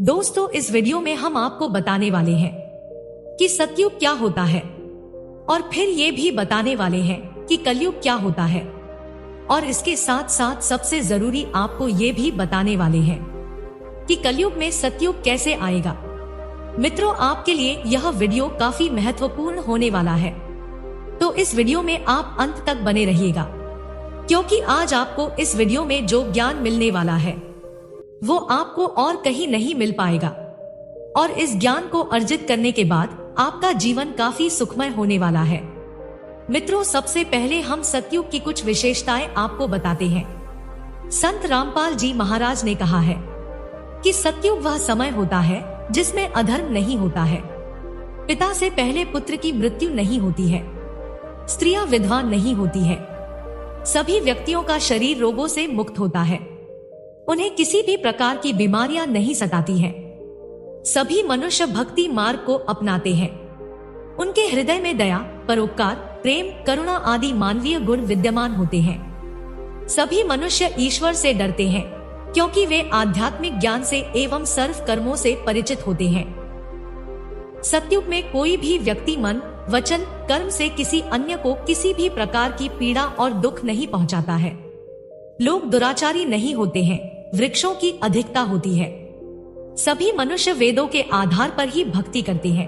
दोस्तों, इस वीडियो में हम आपको बताने वाले हैं कि सतयुग क्या होता है और फिर ये भी बताने वाले हैं कि कलयुग क्या होता है। और इसके साथ साथ सबसे जरूरी आपको ये भी बताने वाले हैं कि कलयुग में सतयुग कैसे आएगा। मित्रों, आपके लिए यह वीडियो काफी महत्वपूर्ण होने वाला है, तो इस वीडियो में आप अंत तक बने रहिएगा, क्योंकि आज आपको इस वीडियो में जो ज्ञान मिलने वाला है वो आपको और कहीं नहीं मिल पाएगा। और इस ज्ञान को अर्जित करने के बाद आपका जीवन काफी सुखमय होने वाला है। मित्रों, सबसे पहले हम सतयुग की कुछ विशेषताएं आपको बताते हैं। संत रामपाल जी महाराज ने कहा है कि सतयुग वह समय होता है जिसमें अधर्म नहीं होता है, पिता से पहले पुत्र की मृत्यु नहीं होती है, स्त्रियां विधवा नहीं होती है, सभी व्यक्तियों का शरीर रोगों से मुक्त होता है, उन्हें किसी भी प्रकार की बीमारियां नहीं सताती हैं, सभी मनुष्य भक्ति मार्ग को अपनाते हैं, उनके हृदय में दया, परोपकार, प्रेम, करुणा आदि मानवीय गुण विद्यमान होते हैं, सभी मनुष्य ईश्वर से डरते हैं क्योंकि वे आध्यात्मिक ज्ञान से एवं सर्व कर्मों से परिचित होते हैं। सतयुग में कोई भी व्यक्ति मन, वचन, कर्म से किसी अन्य को किसी भी प्रकार की पीड़ा और दुख नहीं पहुंचाता है। लोग दुराचारी नहीं होते हैं, वृक्षों की अधिकता होती है, सभी मनुष्य वेदों के आधार पर ही भक्ति करते हैं।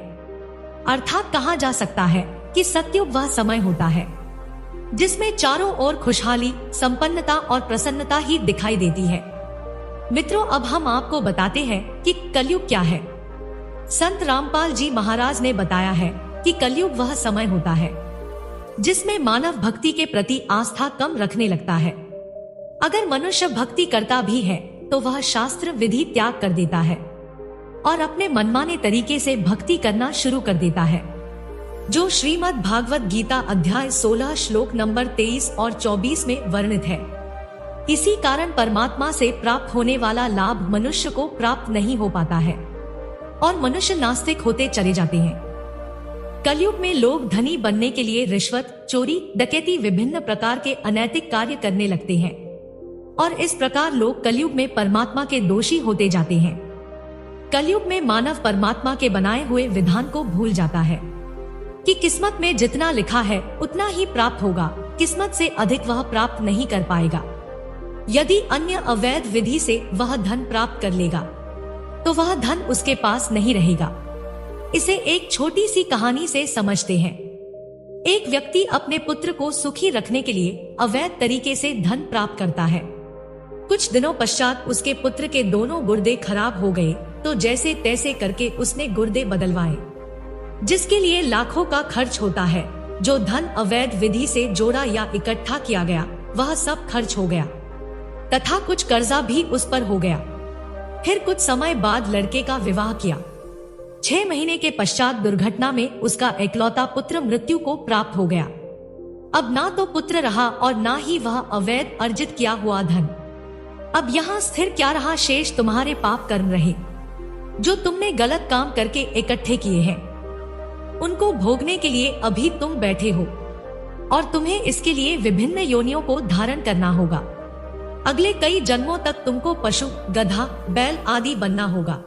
अर्थात कहा जा सकता है कि सतयुग वह समय होता है जिसमें चारों ओर खुशहाली, संपन्नता और प्रसन्नता ही दिखाई देती है। मित्रों, अब हम आपको बताते हैं कि कलयुग क्या है। संत रामपाल जी महाराज ने बताया है कि कलयुग वह समय होता है जिसमें मानव भक्ति के प्रति आस्था कम रखने लगता है। अगर मनुष्य भक्ति करता भी है तो वह शास्त्र विधि त्याग कर देता है और अपने मनमाने तरीके से भक्ति करना शुरू कर देता है, जो श्रीमद् भागवत गीता अध्याय 16 श्लोक नंबर 23 और 24 में वर्णित है। इसी कारण परमात्मा से प्राप्त होने वाला लाभ मनुष्य को प्राप्त नहीं हो पाता है और मनुष्य नास्तिक होते चले जाते हैं। कलयुग में लोग धनी बनने के लिए रिश्वत, चोरी, डकैती, विभिन्न प्रकार के अनैतिक कार्य करने लगते हैं और इस प्रकार लोग कलयुग में परमात्मा के दोषी होते जाते हैं। कलयुग में मानव परमात्मा के बनाए हुए विधान को भूल जाता है कि किस्मत में जितना लिखा है उतना ही प्राप्त होगा, किस्मत से अधिक वह प्राप्त नहीं कर पाएगा। यदि अन्य अवैध विधि से वह धन प्राप्त कर लेगा तो वह धन उसके पास नहीं रहेगा। इसे एक छोटी सी कहानी से समझते हैं। एक व्यक्ति अपने पुत्र को सुखी रखने के लिए अवैध तरीके से धन प्राप्त करता है। कुछ दिनों पश्चात उसके पुत्र के दोनों गुर्दे खराब हो गए, तो जैसे तैसे करके उसने गुर्दे बदलवाए, जिसके लिए लाखों का खर्च होता है। जो धन अवैध विधि से जोड़ा या इकट्ठा किया गया वह सब खर्च हो गया तथा कुछ कर्जा भी उस पर हो गया। फिर कुछ समय बाद लड़के का विवाह किया। 6 महीने के पश्चात दुर्घटना में उसका इकलौता पुत्र मृत्यु को प्राप्त हो गया। अब ना तो पुत्र रहा और ना ही वह अवैध अर्जित किया हुआ धन। अब यहाँ स्थिर क्या रहा, शेष तुम्हारे पाप कर्म रहे जो तुमने गलत काम करके इकट्ठे किए हैं। उनको भोगने के लिए अभी तुम बैठे हो और तुम्हें इसके लिए विभिन्न योनियों को धारण करना होगा। अगले कई जन्मों तक तुमको पशु, गधा, बैल आदि बनना होगा।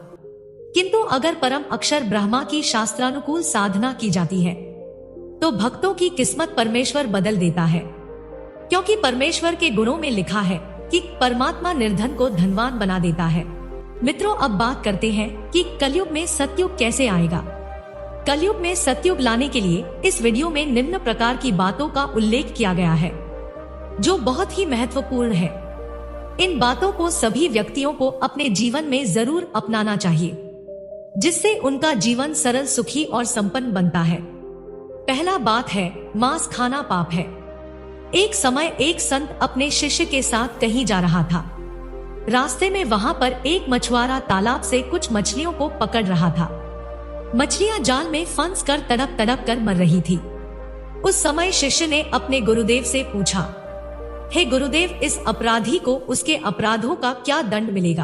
किंतु अगर परम अक्षर ब्रह्मा की शास्त्रानुकूल साधना की जाती है तो भक्तों की किस्मत परमेश्वर बदल देता है, क्योंकि परमेश्वर के गुणों में लिखा है कि परमात्मा निर्धन को धनवान बना देता है। मित्रों, अब बात करते हैं कि कलयुग में सतयुग कैसे आएगा। कलयुग में सतयुग लाने के लिए इस वीडियो में निम्न प्रकार की बातों का उल्लेख किया गया है जो बहुत ही महत्वपूर्ण है। इन बातों को सभी व्यक्तियों को अपने जीवन में जरूर अपनाना चाहिए, जिससे उनका जीवन सरल, सुखी और संपन्न बनता है। पहला बात है, मांस खाना पाप है। एक समय एक संत अपने शिष्य के साथ कहीं जा रहा था। रास्ते में वहां पर एक मछुआरा तालाब से कुछ मछलियों को पकड़ रहा था। मछलियां जाल में फंस कर तड़प तड़प कर मर रही थी। उस समय शिष्य ने अपने गुरुदेव से पूछा, हे गुरुदेव, इस अपराधी को उसके अपराधों का क्या दंड मिलेगा?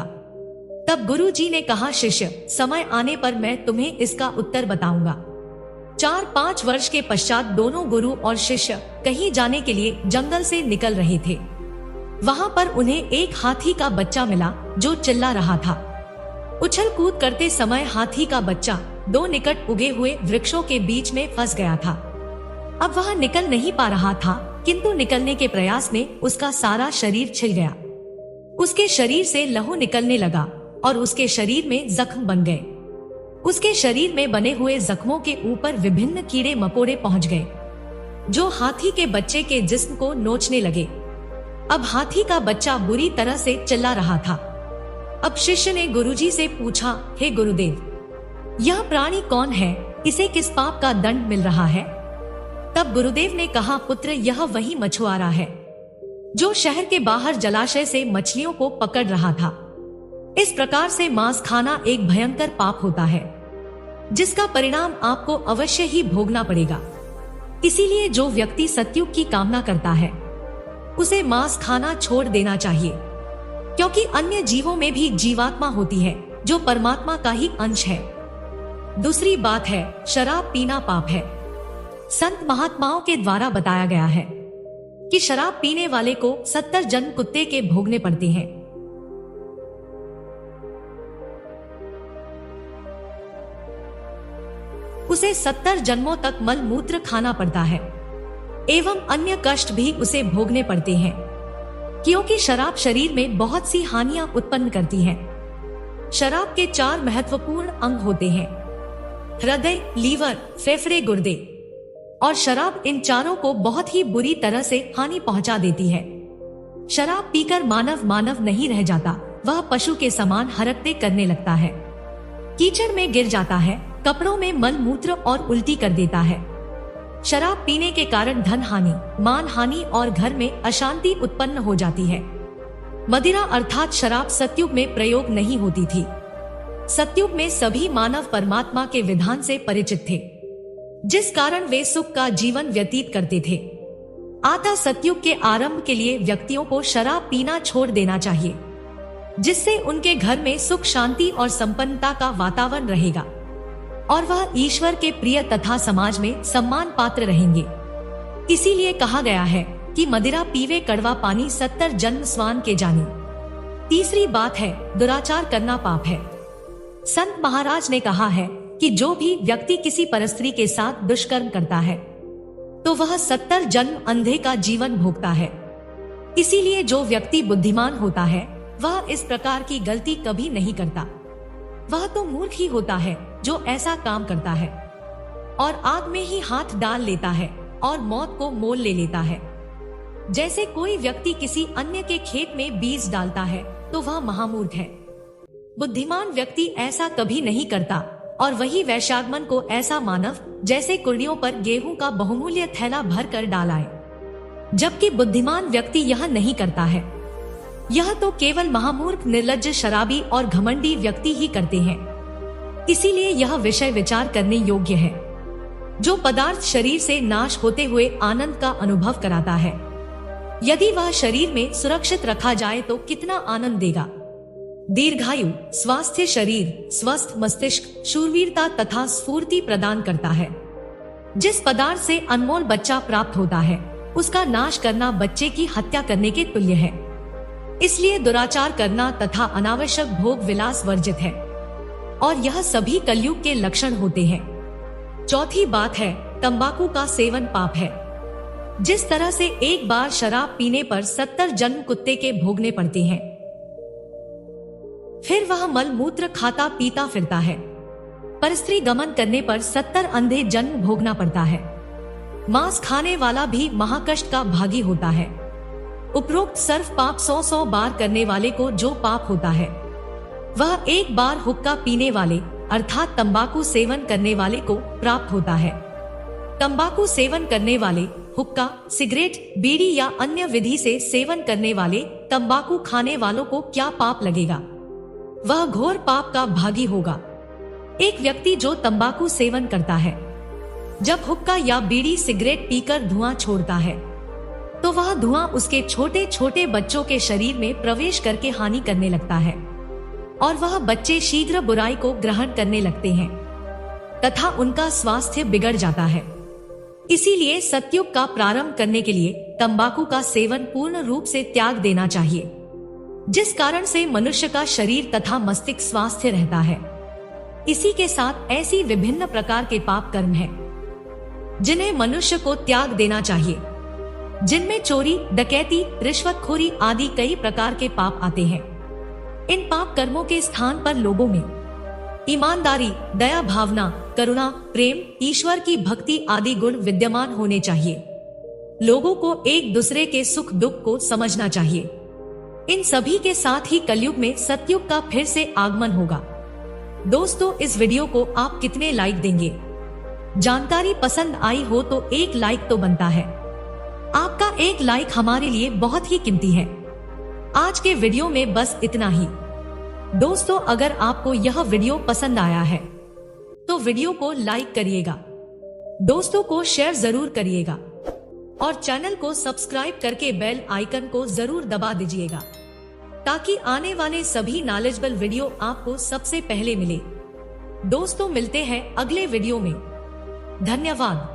तब गुरुजी ने कहा, शिष्य, समय आने पर मैं तुम्हें इसका उत्तर बताऊंगा। 4-5 वर्ष के पश्चात दोनों गुरु और शिष्य कहीं जाने के लिए जंगल से निकल रहे थे। वहां पर उन्हें एक हाथी का बच्चा मिला जो चिल्ला रहा था। उछल कूद करते समय हाथी का बच्चा 2 निकट उगे हुए वृक्षों के बीच में फंस गया था। अब वह निकल नहीं पा रहा था, किंतु निकलने के प्रयास में उसका सारा शरीर छिल गया। उसके शरीर से लहू निकलने लगा और उसके शरीर में जख्म बन गए। उसके शरीर में बने हुए जख्मों के ऊपर विभिन्न कीड़े मकोड़े पहुंच गए, जो हाथी के बच्चे के जिस्म को नोचने लगे। अब हाथी का बच्चा बुरी तरह से चिल्ला रहा था। अब शिष्य ने गुरुजी से पूछा, हे गुरुदेव, यह प्राणी कौन है? इसे किस पाप का दंड मिल रहा है? तब गुरुदेव ने कहा, पुत्र, यह वही मछुआरा है जो शहर के बाहर जलाशय से मछलियों को पकड़ रहा था। इस प्रकार से मांस खाना एक भयंकर पाप होता है, जिसका परिणाम आपको अवश्य ही भोगना पड़ेगा। इसीलिए जो व्यक्ति सतयुग की कामना करता है, उसे मांस खाना छोड़ देना चाहिए, क्योंकि अन्य जीवों में भी जीवात्मा होती है जो परमात्मा का ही अंश है। दूसरी बात है, शराब पीना पाप है। संत महात्माओं के द्वारा बताया गया है कि शराब पीने वाले को 70 जन्म कुत्ते के भोगने पड़ते हैं। उसे 70 जन्मों तक मल मूत्र खाना पड़ता है एवं अन्य कष्ट भी उसे भोगने पड़ते हैं, क्योंकि शराब शरीर में बहुत सी हानियां उत्पन्न करती है। शराब के 4 महत्वपूर्ण अंग होते हैं, हृदय, लीवर, फेफड़े, गुर्दे, और शराब इन चारों को बहुत ही बुरी तरह से हानि पहुंचा देती है। शराब पीकर मानव नहीं रह जाता, वह पशु के समान हरकतें करने लगता है, कीचड़ में गिर जाता है, कपड़ों में मल मूत्र और उल्टी कर देता है। शराब पीने के कारण धन हानि, मान हानि और घर में अशांति उत्पन्न हो जाती है। मदिरा अर्थात शराब सतयुग में प्रयोग नहीं होती थी। सतयुग में सभी मानव परमात्मा के विधान से परिचित थे, जिस कारण वे सुख का जीवन व्यतीत करते थे। अतः सतयुग के आरंभ के लिए व्यक्तियों को शराब पीना छोड़ देना चाहिए, जिससे उनके घर में सुख, शांति और संपन्नता का वातावरण रहेगा और वह ईश्वर के प्रिय तथा समाज में सम्मान पात्र रहेंगे। इसीलिए कहा गया है कि मदिरा पीवे कड़वा पानी 70 जन्म स्वान के जाने। तीसरी बात है, दुराचार करना पाप है। संत महाराज ने कहा है कि जो भी व्यक्ति किसी परस्त्री के साथ दुष्कर्म करता है, तो वह 70 जन्म अंधे का जीवन भोगता है। इसीलिए जो व्यक्ति बुद्धिमान होता है, वह इस प्रकार की गलती कभी नहीं करता। वह तो मूर्ख ही होता है जो ऐसा काम करता है और आग में ही हाथ डाल लेता है और मौत को मोल ले लेता है। जैसे कोई व्यक्ति किसी अन्य के खेत में बीज डालता है, तो वह महामूर्ख है। बुद्धिमान व्यक्ति ऐसा कभी नहीं करता, और वही वैशागमन को ऐसा मानव जैसे कुर्डियों पर गेहूं का बहुमूल्य थैला भर कर डालाए, जबकि बुद्धिमान व्यक्ति यह नहीं करता है। यह तो केवल महामूर्ख, निर्लज्ज, शराबी और घमंडी व्यक्ति ही करते हैं। इसीलिए यह विषय विचार करने योग्य है। जो पदार्थ शरीर से नाश होते हुए आनंद का अनुभव कराता है, यदि वह शरीर में सुरक्षित रखा जाए तो कितना आनंद देगा। दीर्घायु, स्वास्थ्य शरीर, स्वस्थ मस्तिष्क, शूरवीरता तथा स्फूर्ति प्रदान करता है। जिस पदार्थ से अनमोल बच्चा प्राप्त होता है, उसका नाश करना बच्चे की हत्या करने के तुल्य है। इसलिए दुराचार करना तथा अनावश्यक भोग विलास वर्जित है, और यह सभी कलयुग के लक्षण होते हैं। चौथी बात है, तंबाकू का सेवन पाप है। जिस तरह से एक बार शराब पीने पर 70 जन्म कुत्ते के भोगने पड़ते हैं, फिर वह मल मूत्र खाता पीता फिरता है। परस्त्री गमन करने पर 70 अंधे जन्म भोगना पड़ता है। मांस खाने वाला भी महाकष्ट का भागी होता है। उपरोक्त सर्व पाप 100 बार करने वाले को जो पाप होता है, वह एक बार हुक्का पीने वाले अर्थात तंबाकू सेवन करने वाले को प्राप्त होता है। तंबाकू सेवन करने वाले हुक्का, सिगरेट, बीड़ी या अन्य विधि से सेवन करने वाले तंबाकू खाने वालों को क्या पाप लगेगा? वह घोर पाप का भागी होगा। एक व्यक्ति जो तंबाकू सेवन करता है, जब हुक्का या बीड़ी, सिगरेट पीकर धुआं छोड़ता है, तो वह धुआं उसके छोटे छोटे बच्चों के शरीर में प्रवेश करके हानि करने लगता है, और वह बच्चे शीघ्र बुराई को ग्रहण करने लगते हैं तथा उनका स्वास्थ्य बिगड़ जाता है। इसीलिए सतयुग का प्रारंभ करने के लिए तंबाकू का सेवन पूर्ण रूप से त्याग देना चाहिए। जिस कारण से मनुष्य का शरीर तथा मस्तिष्क स्वास्थ्य रहता है। इसी के साथ ऐसी विभिन्न प्रकार के पाप कर्म हैं, जिन्हें मनुष्य को त्याग देना चाहिए, जिनमें चोरी, डकैती, रिश्वतखोरी आदि कई प्रकार के पाप आते हैं। इन पाप कर्मों के स्थान पर लोगों में ईमानदारी, दया भावना, करुणा, प्रेम, ईश्वर की भक्ति आदि गुण विद्यमान होने चाहिए। लोगों को एक दूसरे के सुख दुख को समझना चाहिए। इन सभी के साथ ही कलयुग में सतयुग का फिर से आगमन होगा। दोस्तों, इस वीडियो को आप कितने लाइक देंगे? जानकारी पसंद आई हो तो एक लाइक तो बनता है। आपका एक लाइक हमारे लिए बहुत ही कीमती है। आज के वीडियो में बस इतना ही। दोस्तों, अगर आपको यह वीडियो पसंद आया है तो वीडियो को लाइक करिएगा, दोस्तों को शेयर जरूर करिएगा और चैनल को सब्सक्राइब करके बेल आइकन को जरूर दबा दीजिएगा, ताकि आने वाले सभी नॉलेजेबल वीडियो आपको सबसे पहले मिले। दोस्तों, मिलते हैं अगले वीडियो में। धन्यवाद।